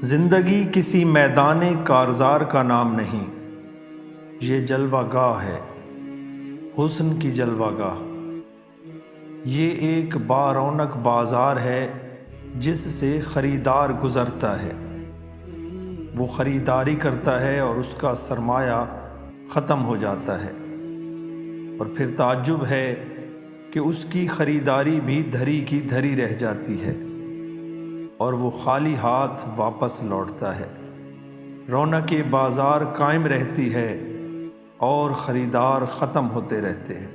زندگی کسی میدان کارزار کا نام نہیں، یہ جلوہ گاہ ہے، حسن کی جلوہ گاہ۔ یہ ایک بارونق بازار ہے جس سے خریدار گزرتا ہے۔ وہ خریداری کرتا ہے اور اس کا سرمایہ ختم ہو جاتا ہے، اور پھر تعجب ہے کہ اس کی خریداری بھی دھری کی دھری رہ جاتی ہے اور وہ خالی ہاتھ واپس لوٹتا ہے۔ رونق بازار قائم رہتی ہے اور خریدار ختم ہوتے رہتے ہیں۔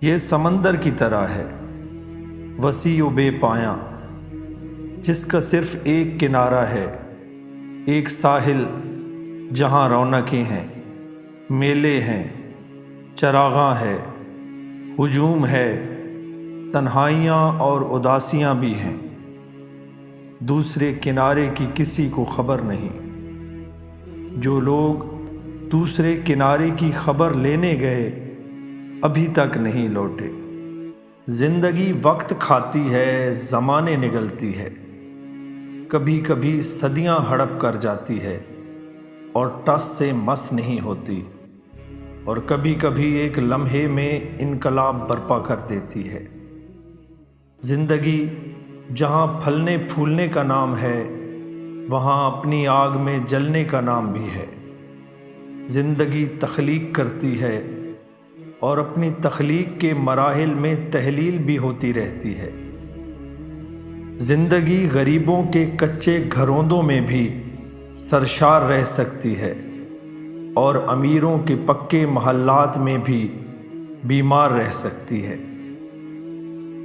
یہ سمندر کی طرح ہے، وسیع و بے پایاں، جس کا صرف ایک کنارہ ہے، ایک ساحل جہاں رونقیں ہیں، میلے ہیں، چراغاں ہے، ہجوم ہے، تنہائیاں اور اداسیاں بھی ہیں۔ دوسرے کنارے کی کسی کو خبر نہیں۔ جو لوگ دوسرے کنارے کی خبر لینے گئے ابھی تک نہیں لوٹے۔ زندگی وقت کھاتی ہے، زمانے نگلتی ہے، کبھی کبھی صدیاں ہڑپ کر جاتی ہے اور ٹس سے مس نہیں ہوتی، اور کبھی کبھی ایک لمحے میں انقلاب برپا کر دیتی ہے۔ زندگی جہاں پھلنے پھولنے کا نام ہے، وہاں اپنی آگ میں جلنے کا نام بھی ہے۔ زندگی تخلیق کرتی ہے اور اپنی تخلیق کے مراحل میں تحلیل بھی ہوتی رہتی ہے۔ زندگی غریبوں کے کچے گھروندوں میں بھی سرشار رہ سکتی ہے اور امیروں کے پکے محلات میں بھی بیمار رہ سکتی ہے۔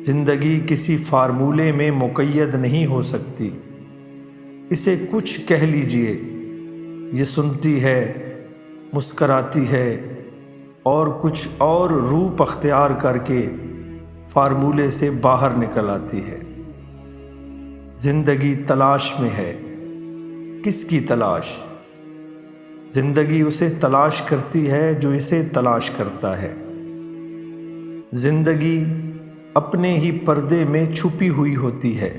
زندگی کسی فارمولے میں مقید نہیں ہو سکتی۔ اسے کچھ کہہ لیجئے، یہ سنتی ہے، مسکراتی ہے، اور کچھ اور روپ اختیار کر کے فارمولے سے باہر نکل آتی ہے۔ زندگی تلاش میں ہے۔ کس کی تلاش؟ زندگی اسے تلاش کرتی ہے جو اسے تلاش کرتا ہے۔ زندگی اپنے ہی پردے میں چھپی ہوئی ہوتی ہے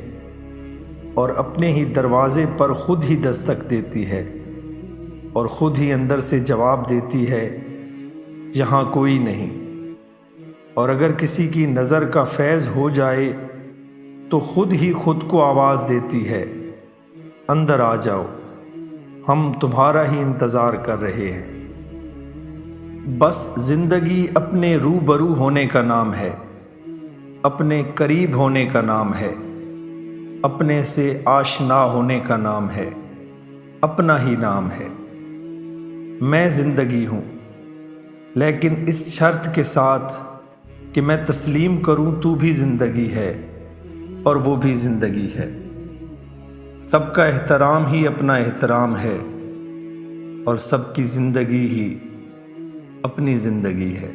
اور اپنے ہی دروازے پر خود ہی دستک دیتی ہے اور خود ہی اندر سے جواب دیتی ہے، یہاں کوئی نہیں۔ اور اگر کسی کی نظر کا فیض ہو جائے تو خود ہی خود کو آواز دیتی ہے، اندر آ جاؤ، ہم تمہارا ہی انتظار کر رہے ہیں۔ بس زندگی اپنے روبرو ہونے کا نام ہے، اپنے قریب ہونے کا نام ہے، اپنے سے آشنا ہونے کا نام ہے، اپنا ہی نام ہے۔ میں زندگی ہوں، لیکن اس شرط کے ساتھ کہ میں تسلیم کروں تو بھی زندگی ہے اور وہ بھی زندگی ہے۔ سب کا احترام ہی اپنا احترام ہے اور سب کی زندگی ہی اپنی زندگی ہے۔